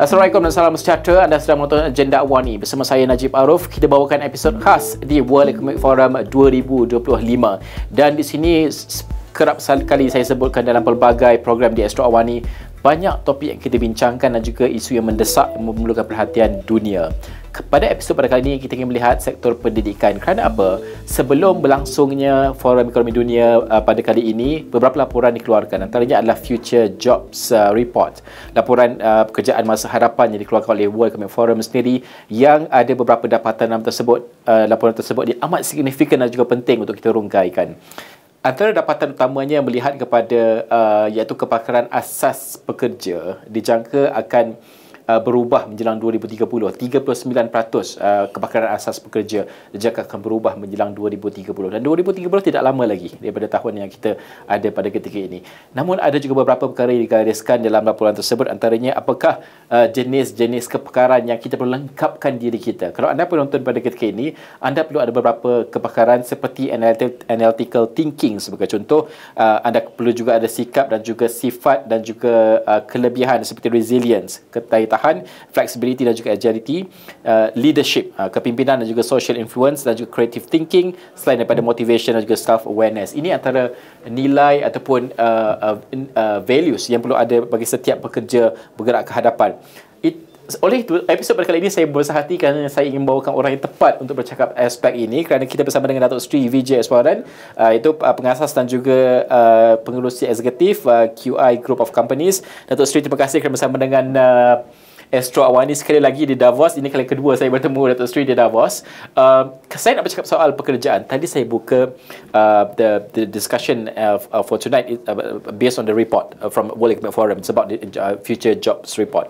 Assalamualaikum dan salam sejahtera. Anda sedang menonton Agenda AWANI bersama saya Najib Aruf. Kita bawakan episod khas di World Economic Forum 2025. Dan di sini kerap kali saya sebutkan dalam pelbagai program di Astro AWANI, banyak topik yang kita bincangkan dan juga isu yang mendesak yang memerlukan perhatian dunia. Pada episod pada kali ini, kita ingin melihat sektor pendidikan. Kerana apa? Sebelum berlangsungnya Forum Ekonomi Dunia pada kali ini, beberapa laporan dikeluarkan. Antaranya adalah Future Jobs Report. Laporan pekerjaan masa hadapan yang dikeluarkan oleh World Economic Forum sendiri, yang ada beberapa dapatan dalam tersebut. Laporan tersebut dia amat signifikan dan juga penting untuk kita rungkaikan. Antara dapatan utamanya melihat kepada iaitu kepakaran asas pekerja dijangka akan berubah menjelang 2030. 39% kepakaran asas pekerja dijangka akan berubah menjelang 2030. Dan 2030 tidak lama lagi daripada tahun yang kita ada pada ketika ini. Namun ada juga beberapa perkara yang digariskan dalam laporan tersebut. Antaranya apakah jenis-jenis kepakaran yang kita perlu lengkapkan diri kita. Kalau anda penonton pada ketika ini, anda perlu ada beberapa kepakaran seperti analytical thinking sebagai contoh. Anda perlu juga ada sikap dan juga sifat dan juga kelebihan seperti resilience, ketahan, flexibility dan juga agility, leadership, kepimpinan dan juga social influence dan juga creative thinking, selain daripada motivation dan juga self-awareness. Ini antara nilai ataupun values yang perlu ada bagi setiap pekerja bergerak ke hadapan. Oleh itu, episod pada kali ini saya bersah hati kerana saya ingin membawakan orang yang tepat untuk bercakap aspek ini, kerana kita bersama dengan Datuk Sri Vijay Aswaran, itu pengasas dan juga pengerusi eksekutif QI Group of Companies. Datuk Sri, terima kasih kerana bersama dengan Astro AWANI sekali lagi di Davos. Ini kali kedua saya bertemu Datuk Sri di Davos. Saya nak bercakap soal pekerjaan. Tadi saya buka the discussion for tonight based on the report from World Economic Forum. It's about the Future Jobs Report.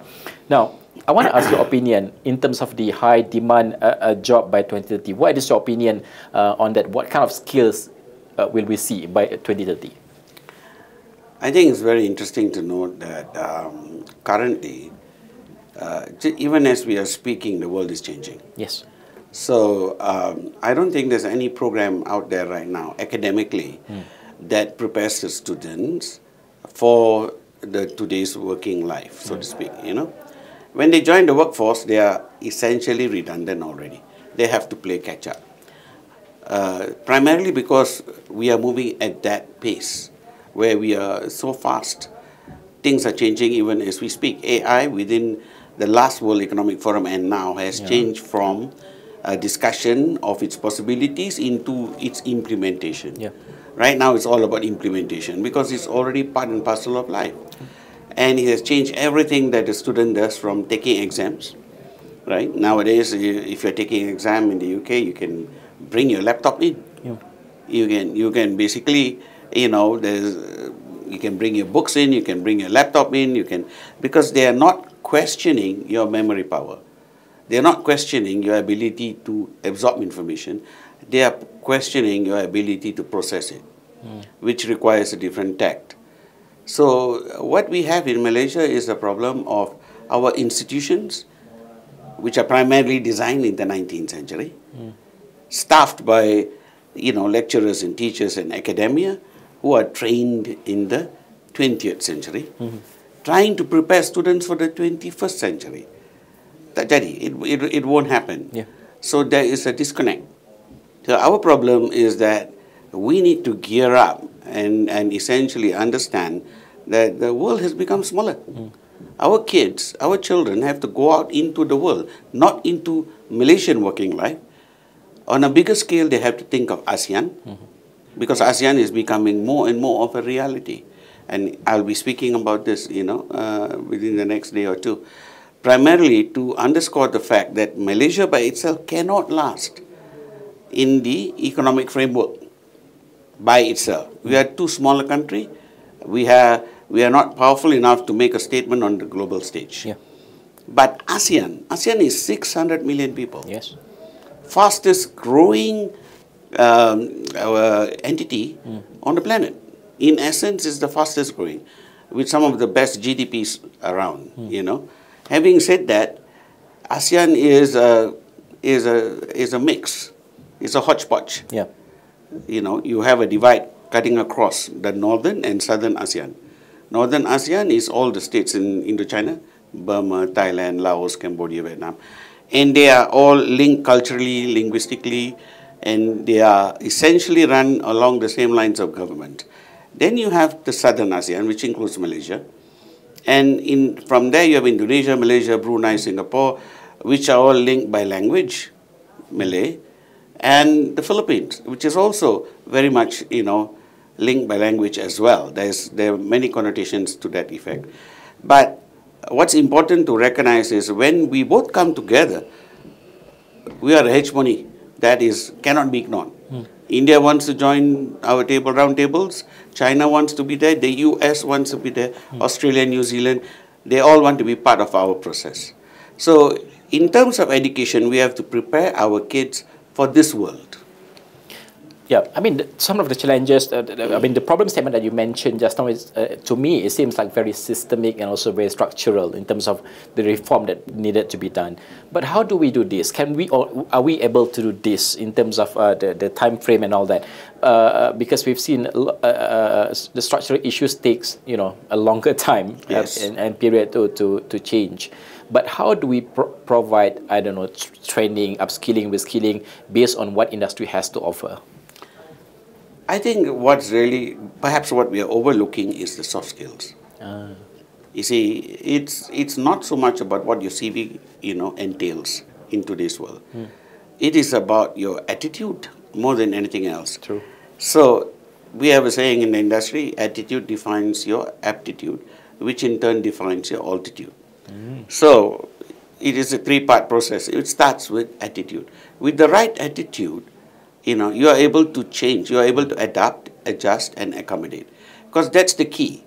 Now, I want to ask your opinion in terms of the high demand job by 2030. What is your opinion on that? What kind of skills will we see by 2030? I think it's very interesting to note that currently, even as we are speaking, the world is changing. Yes. So I don't think there's any program out there right now, academically, that prepares the students for today's working life, so to speak. You know, when they join the workforce, they are essentially redundant already. They have to play catch up. Primarily because we are moving at that pace, where we are so fast. Things are changing even as we speak. AI within the last World Economic Forum and now has changed from a discussion of its possibilities into its implementation. Right now it's all about implementation because it's already part and parcel of life. And it has changed everything that a student does, from taking exams. Right? Nowadays, if you're taking an exam in the UK, you can bring your laptop in. You can basically, you know, you can bring your books in, you can bring your laptop in, because they are not questioning your memory power. They are not questioning your ability to absorb information. They are questioning your ability to process it, which requires a different tact. So what we have in Malaysia is a problem of our institutions, which are primarily designed in the 19th century, staffed by, you know, lecturers and teachers and academia who are trained in the 20th century, trying to prepare students for the 21st century. It won't happen. So there is a disconnect. So our problem is that we need to gear up and essentially understand that the world has become smaller. Our kids, our children have to go out into the world, not into Malaysian working life. On a bigger scale, they have to think of ASEAN, because ASEAN is becoming more and more of a reality. And I'll be speaking about this, you know, within the next day or two. Primarily to underscore the fact that Malaysia by itself cannot last in the economic framework by itself. We are too small a country. We are not powerful enough to make a statement on the global stage. But ASEAN is 600 million people. Yes. Fastest growing entity on the planet. In essence, is the fastest growing, with some of the best GDPs around. You know, having said that, ASEAN is a mix. It's a hodgepodge. You know, you have a divide cutting across the northern and southern ASEAN. Northern ASEAN is all the states in Indochina. Burma, Thailand, Laos, Cambodia, Vietnam. And they are all linked culturally, linguistically, and they are essentially run along the same lines of government. Then you have the southern ASEAN, which includes Malaysia. And from there you have Indonesia, Malaysia, Brunei, Singapore, which are all linked by language, Malay, and the Philippines, which is also very much, linked by language as well. There are many connotations to that effect. But what's important to recognize is when we both come together, we are a hegemony that cannot be ignored. India wants to join our round tables. China wants to be there. The US wants to be there. Australia, New Zealand, they all want to be part of our process. So in terms of education, we have to prepare our kids for this world. Yeah, I mean, some of the challenges, the problem statement that you mentioned just now is, to me, it seems like very systemic and also very structural in terms of the reform that needed to be done. But how do we do this? Are we able to do this in terms of the time frame and all that? Because we've seen the structural issues takes, a longer time and period to change. But how do we provide, I don't know, training, upskilling, reskilling based on what industry has to offer? I think perhaps what we are overlooking is the soft skills. You see, it's not so much about what your CV, entails in today's world. It is about your attitude more than anything else. True. So we have a saying in the industry, attitude defines your aptitude, which in turn defines your altitude. So it is a three-part process. It starts with attitude. With the right attitude, you are able to change, you are able to adapt, adjust, and accommodate. Because that's the key.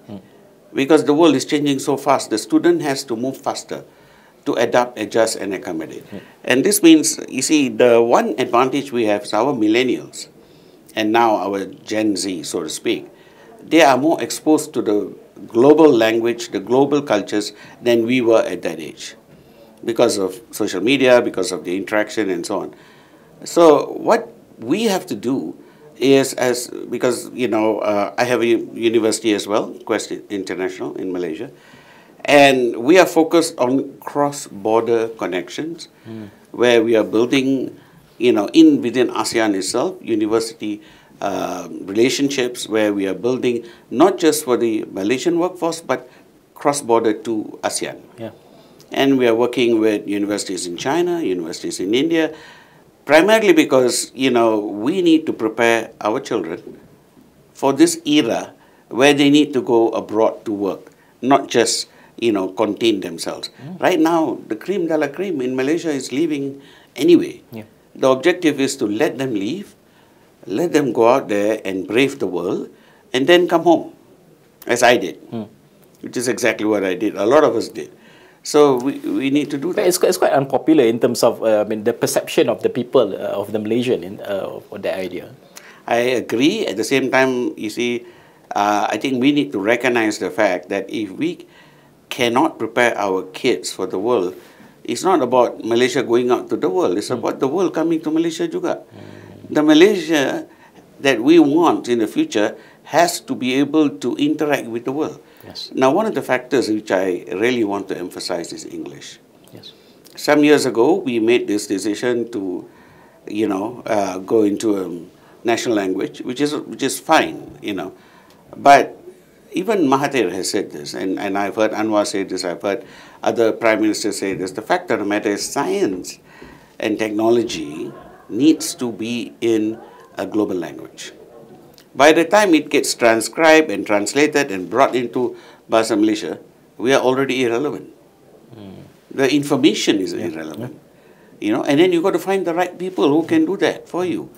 Because the world is changing so fast, the student has to move faster to adapt, adjust, and accommodate. And this means, you see, the one advantage we have is our millennials, and now our Gen Z, so to speak, they are more exposed to the global language, the global cultures, than we were at that age. Because of social media, because of the interaction, and so on. So what we have to do is, because I have a university as well, Quest International in Malaysia, and we are focused on cross-border connections, where we are building, within ASEAN itself, university relationships, where we are building not just for the Malaysian workforce, but cross-border to ASEAN. Yeah. And we are working with universities in China, universities in India, primarily because, we need to prepare our children for this era where they need to go abroad to work, not just, contain themselves. Right now, the cream de la cream in Malaysia is leaving anyway. Yeah. The objective is to let them leave, let them go out there and brave the world, and then come home, as I did, which is exactly what I did. A lot of us did. So we need to do that. But it's quite unpopular in terms of the perception of the people of the Malaysian for that idea. I agree. At the same time, you see, I think we need to recognize the fact that if we cannot prepare our kids for the world, it's not about Malaysia going out to the world. It's about the world coming to Malaysia juga. The Malaysia that we want in the future has to be able to interact with the world. Yes. Now, one of the factors which I really want to emphasize is English. Yes. Some years ago, we made this decision to, go into a national language, which is fine, But even Mahathir has said this, and I've heard Anwar say this, I've heard other prime ministers say this. The fact of the matter is science and technology needs to be in a global language. By the time it gets transcribed and translated and brought into Bahasa Malaysia, we are already irrelevant. The information is irrelevant. And then you've got to find the right people who can do that for you.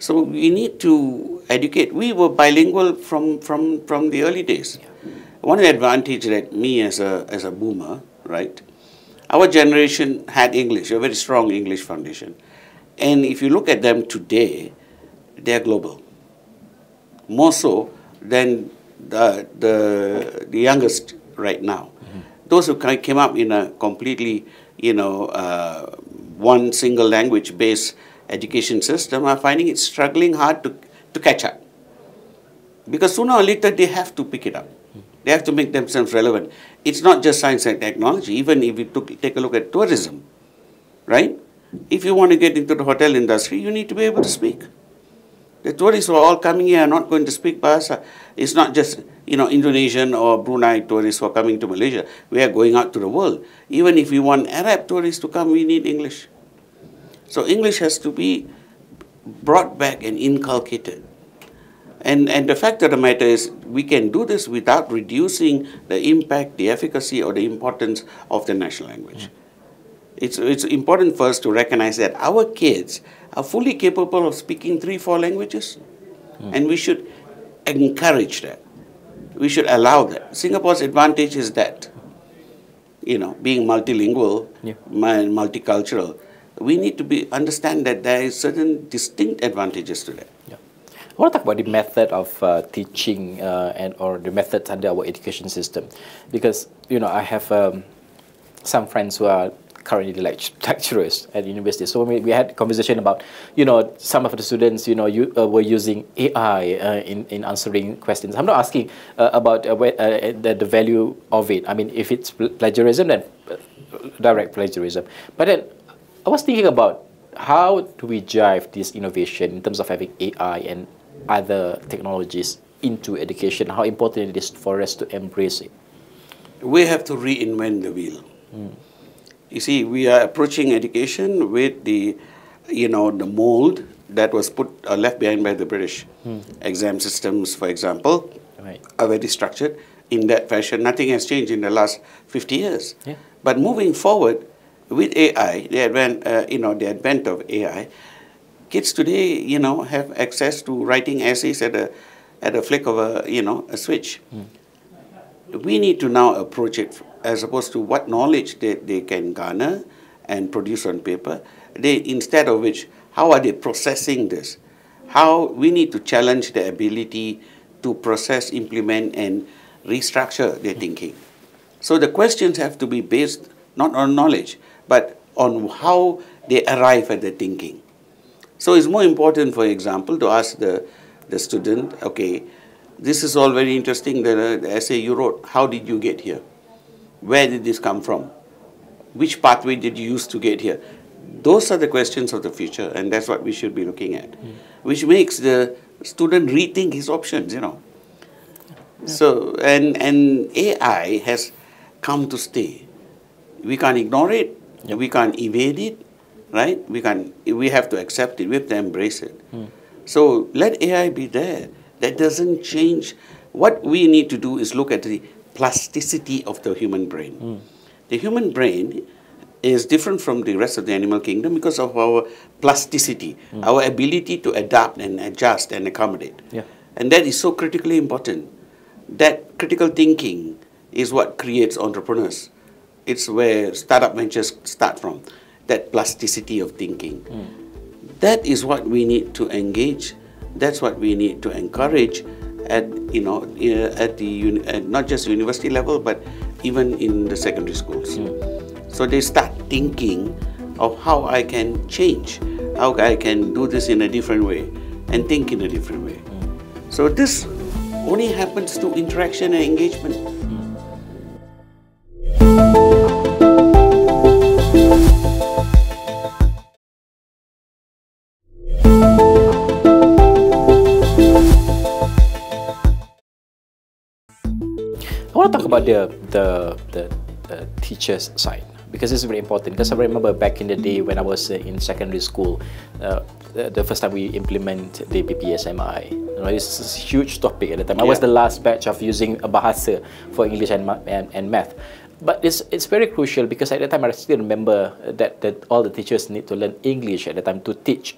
So we need to educate. We were bilingual from the early days. One advantage that me as a boomer, right? Our generation had English, a very strong English foundation. And if you look at them today, they are global. More so than the youngest right now. Those who came up in a completely, one single language based education system are finding it struggling hard to catch up. Because sooner or later they have to pick it up. They have to make themselves relevant. It's not just science and technology. Even if you take a look at tourism, right? If you want to get into the hotel industry, you need to be able to speak. The tourists who are all coming here are not going to speak Bahasa. It's not just, Indonesian or Brunei tourists who are coming to Malaysia. We are going out to the world. Even if we want Arab tourists to come, we need English. So English has to be brought back and inculcated. And the fact of the matter is, we can do this without reducing the impact, the efficacy, or the importance of the national language. It's important for us to recognize that our kids are fully capable of speaking 3-4 languages, and we should encourage that. We should allow that. Singapore's advantage is that, being multilingual and multicultural, we need to understand that there is certain distinct advantages to that. Yeah. I want to talk about the method of teaching or the methods under our education system, because I have some friends who are currently lecturers at university. So we had a conversation about some of the students were using AI in answering questions. I'm not asking about the value of it. I mean, if it's plagiarism, then direct plagiarism. But then I was thinking about, how do we drive this innovation in terms of having AI and other technologies into education? How important it is for us to embrace it? We have to reinvent the wheel. You see, we are approaching education with the mold that was left behind by the British. Exam systems, for example, are very structured in that fashion. Nothing has changed in the last 50 years. Yeah. But moving forward, with AI, the advent of AI, kids today, have access to writing essays at a flick of a switch. We need to now approach it as opposed to what knowledge they can garner and produce on paper. Instead of which, how are they processing this? How we need to challenge their ability to process, implement, and restructure their thinking. So the questions have to be based not on knowledge, but on how they arrive at the thinking. So it's more important, for example, to ask the student, okay, this is all very interesting, the essay you wrote. How did you get here? Where did this come from? Which pathway did you use to get here? Those are the questions of the future, and that's what we should be looking at, which makes the student rethink his options, So, and AI has come to stay. We can't ignore it. We can't evade it, right? We have to accept it. We have to embrace it. So let AI be there. That doesn't change. What we need to do is look at the plasticity of the human brain. The human brain is different from the rest of the animal kingdom because of our plasticity, our ability to adapt and adjust and accommodate. Yeah. And that is so critically important. That critical thinking is what creates entrepreneurs. It's where startup ventures start from, that plasticity of thinking. That is what we need to engage. That's what we need to encourage at not just university level, but even in the secondary schools. So they start thinking of how I can change, how I can do this in a different way, and think in a different way. So this only happens through interaction and engagement. I want to talk about the teacher's side, because this is very important. Because I remember back in the day when I was in secondary school, the first time we implement the PPSMI, it's a huge topic at the time. I was the last batch of using a bahasa for English and math. But it's very crucial, because at that time I still remember that all the teachers need to learn English at the time to teach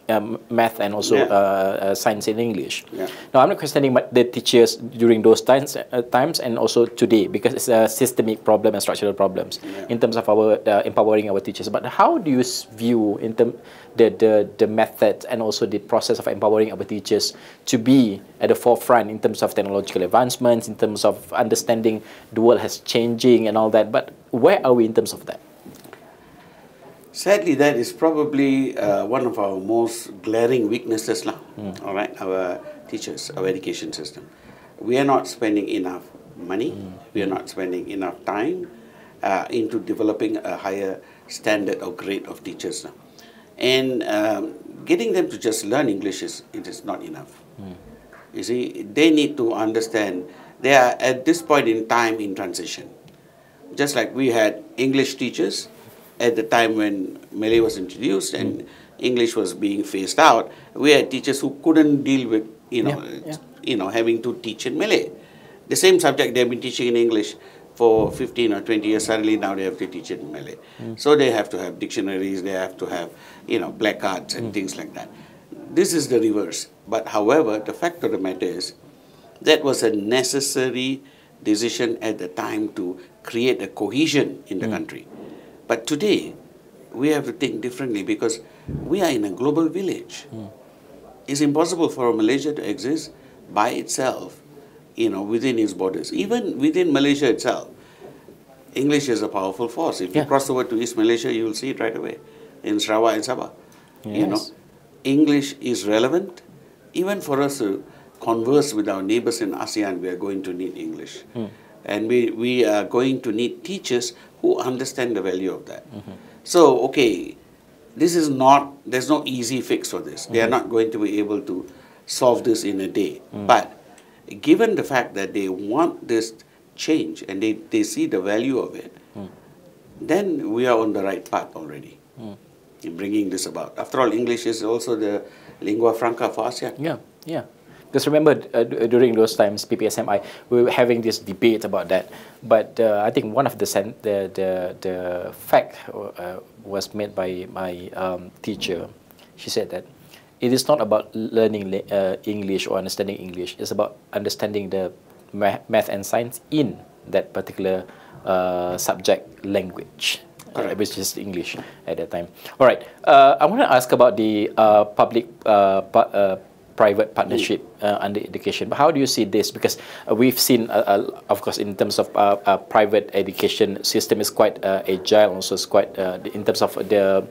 math and also science in English. Now I'm not questioning the teachers during those times and also today, because it's a systemic problem and structural problems in terms of our empowering our teachers. But how do you view in the method and also the process of empowering our teachers to be at the forefront in terms of technological advancements, in terms of understanding the world has changing and all that? But where are we in terms of that? Sadly, that is probably one of our most glaring weaknesses now. All right, our teachers, our education system. We are not spending enough money. We are not spending enough time into developing a higher standard or grade of teachers now. And getting them to just learn English it is not enough. You see, they need to understand they are at this point in time in transition. Just like we had English teachers at the time when Malay was introduced and English was being phased out, we had teachers who couldn't deal with, having to teach in Malay. The same subject they've been teaching in English for 15 or 20 years, suddenly now they have to teach it in Malay. So they have to have dictionaries, they have to have, black cards and things like that. This is the reverse. But however, the fact of the matter is, that was a necessary decision at the time to create a cohesion in the country. But today, we have to think differently because we are in a global village. It's impossible for Malaysia to exist by itself, within its borders. Even within Malaysia itself, English is a powerful force. If you cross over to East Malaysia, you will see it right away in Sarawak and Sabah. Yes. English is relevant. Even for us to converse with our neighbors in ASEAN, we are going to need English. And we are going to need teachers who understand the value of that. So, okay, there's no easy fix for this. They are not going to be able to solve this in a day. But given the fact that they want this change and they see the value of it, then we are on the right path already in bringing this about. After all, English is also the lingua franca for ASEAN. Yeah. Because remember, during those times, PPSMI, we were having this debate about that. But I think one of the fact was made by my teacher. She said that it is not about learning English or understanding English. It's about understanding the math and science in that particular subject language. Which is English at that time. All right. I want to ask about the public-private partnership under education. But how do you see this? Because we've seen, of course, in terms of private education system is quite agile. Also, is quite in terms of the.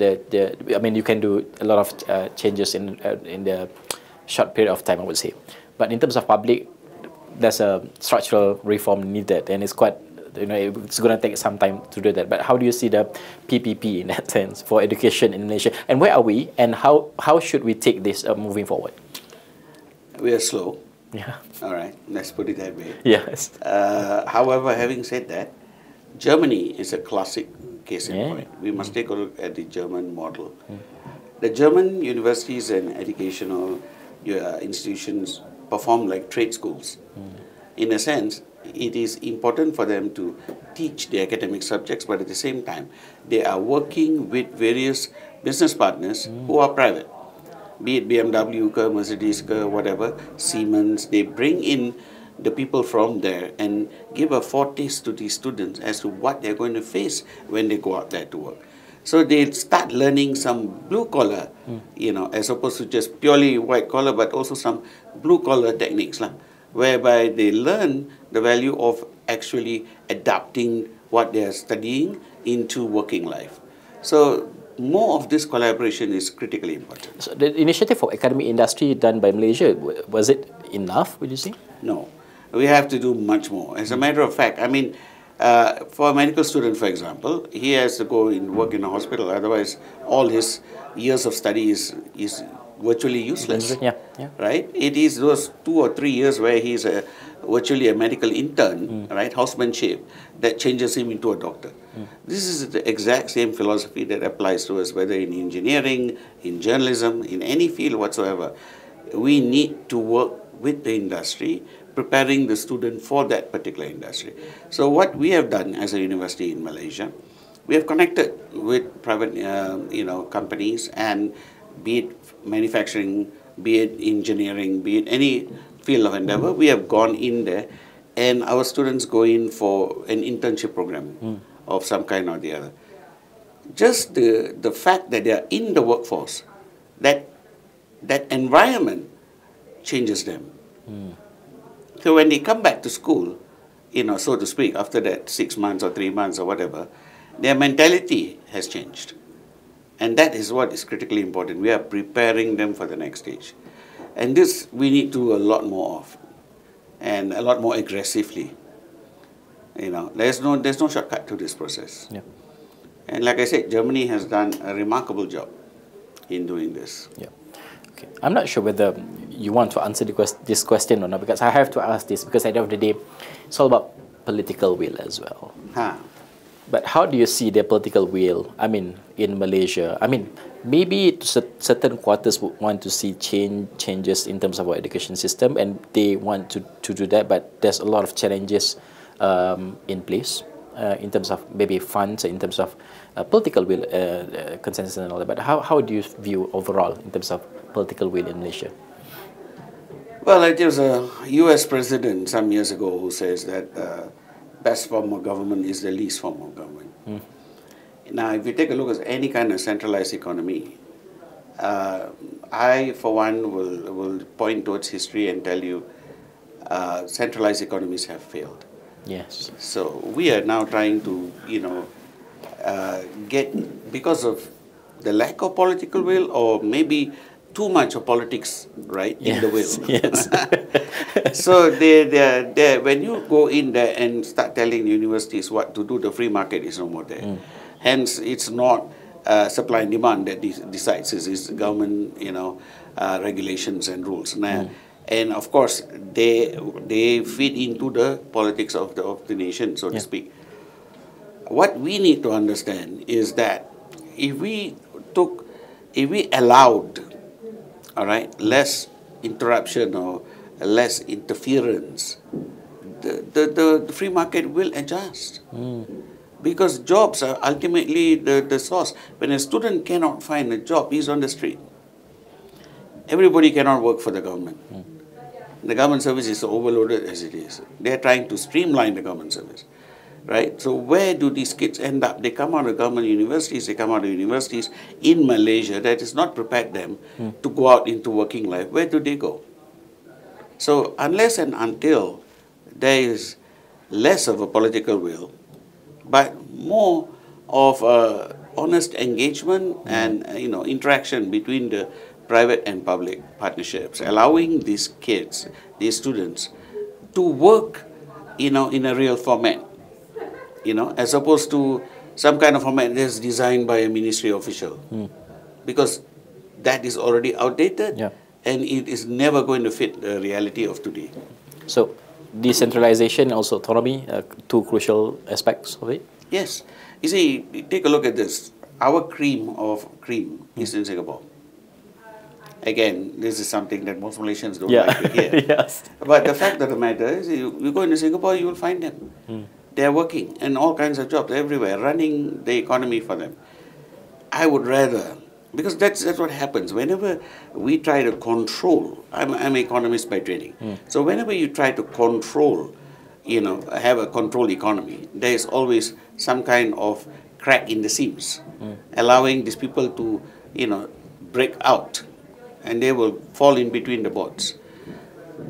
I mean, you can do a lot of changes in the short period of time, I would say. But in terms of public, there's a structural reform needed, and it's quite. It's going to take some time to do that. But how do you see the PPP in that sense for education in Malaysia? And where are we? And how should we take this moving forward? We are slow. Yeah. All right. Let's put it that way. Yes. However, having said that, Germany is a classic case in point. We must take a look at the German model. The German universities and educational institutions perform like trade schools. In a sense, it is important for them to teach the academic subjects, but at the same time, they are working with various business partners who are private. Be it BMW, Mercedes, whatever, Siemens, they bring in the people from there and give a foretaste to these students as to what they're going to face when they go out there to work. So they start learning some blue collar, as opposed to just purely white collar, but also some blue collar techniques, whereby they learn the value of actually adapting what they are studying into working life. So more of this collaboration is critically important. So the initiative for academic industry done by Malaysia, was it enough, would you say? No. We have to do much more. As a matter of fact, I mean, for a medical student, for example, he has to go and work in a hospital. Otherwise, all his years of study is virtually useless. Right? It is those 2 or 3 years where he is virtually a medical intern, right, housemanship, that changes him into a doctor. This is the exact same philosophy that applies to us, whether in engineering, in journalism, in any field whatsoever. We need to work with the industry, preparing the student for that particular industry. So what we have done as a university in Malaysia, we have connected with private companies, and be it manufacturing, be it engineering, be it any field of endeavor, we have gone in there, and our students go in for an internship program of some kind or the other. Just the fact that they are in the workforce, that environment changes them. So when they come back to school, so to speak, after that 6 months or 3 months or whatever, their mentality has changed. And that is what is critically important. We are preparing them for the next stage. And this we need to do a lot more of. and a lot more aggressively. You know, there's no shortcut to this process. Yeah. And like I said, Germany has done a remarkable job in doing this. Yeah. Okay. I'm not sure whether you want to answer this question or not, because I have to ask this, because at the end of the day, it's all about political will as well. But how do you see the political will, I mean, in Malaysia? I mean, maybe certain quarters would want to see changes in terms of our education system, and they want to do that, but there's a lot of challenges in place in terms of maybe funds, in terms of political will, consensus and all that. But how do you view overall in terms of political will in Malaysia? Well, there was a US president some years ago who says that best form of government is the least form of government. Now, if you take a look at any kind of centralized economy, I, for one, will point towards history and tell you centralized economies have failed. Yes. So we are now trying to, because of the lack of political will, or maybe too much of politics, right, in the will. Yes. So when you go in there and start telling universities what to do, the free market is no more there. Hence, it's not supply and demand that decides. It's government, regulations and rules. Now, and of course, they feed into the politics of the nation, so to speak. What we need to understand is that if we allowed, all right, less interruption or less interference, the free market will adjust. Because jobs are ultimately the source. When a student cannot find a job, he's on the street. Everybody cannot work for the government. The government service is overloaded as it is. They're trying to streamline the government service, right? So where do these kids end up? They come out of government universities, in Malaysia that has not prepared them to go out into working life. Where do they go? So unless and until there is less of a political will, but more of honest engagement and interaction between the private and public partnerships, allowing these kids, these students, to work, in a real format, as opposed to some kind of format that's designed by a ministry official, because that is already outdated, and it is never going to fit the reality of today. So, decentralization and also autonomy, two crucial aspects of it? Yes. You see, take a look at this. Our cream of cream is in Singapore. Again, this is something that most Malaysians don't like to hear. Yes. But the fact of the matter is, you go into Singapore, you will find them. They are working in all kinds of jobs everywhere, running the economy for them. I would rather, because that's what happens. Whenever we try to control, I'm an economist by training. So whenever you try to control, have a controlled economy, there is always some kind of crack in the seams, allowing these people to, break out, and they will fall in between the boards.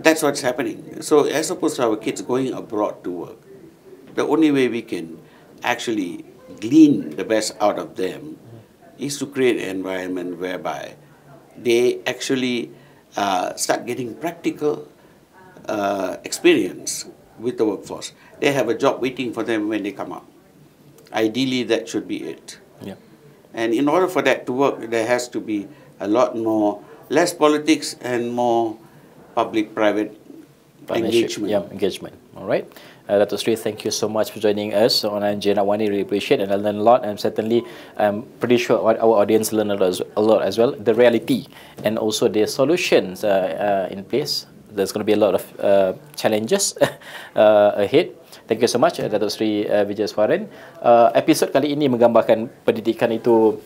That's what's happening. So as opposed to our kids going abroad to work, the only way we can actually glean the best out of them is to create an environment whereby they actually start getting practical experience with the workforce. They have a job waiting for them when they come out. Ideally, that should be it. Yeah. And in order for that to work, there has to be a lot more, less politics and more public-private engagement. Yeah, engagement. All right. Dr. Sri, thank you so much for joining us on AWANI. Really appreciate it, and I learned a lot, and certainly I'm pretty sure our audience learned a lot as well. The reality and also the solutions in place. There's going to be a lot of challenges ahead. Thank you so much, Dato' Sri Vijayaswaran. Episod kali ini menggambarkan pendidikan itu,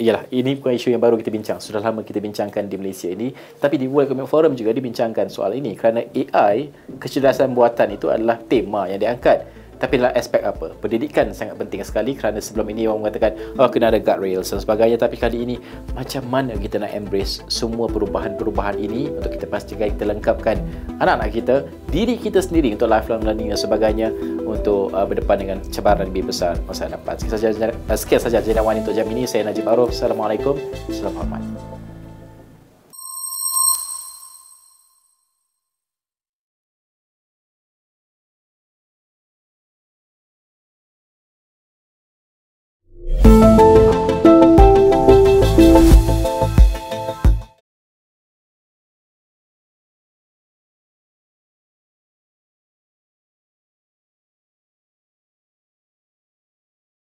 ialah, ini bukan isu yang baru kita bincang. Sudah lama kita bincangkan di Malaysia ini. Tapi di World Economic Forum juga dibincangkan soal ini. Kerana AI, kecerdasan buatan itu adalah tema yang diangkat. Tapi dalam aspek apa? Pendidikan sangat penting sekali, kerana sebelum ini orang mengatakan kena ada guardrails dan sebagainya. Tapi kali ini macam mana kita nak embrace semua perubahan-perubahan ini untuk kita pastikan kita lengkapkan anak-anak kita, diri kita sendiri untuk lifelong learning dan sebagainya, untuk berdepan dengan cabaran lebih besar masa depan. Sekian saja Jendawani untuk jam ini. Saya Najib Arif. Assalamualaikum. Salam hormat.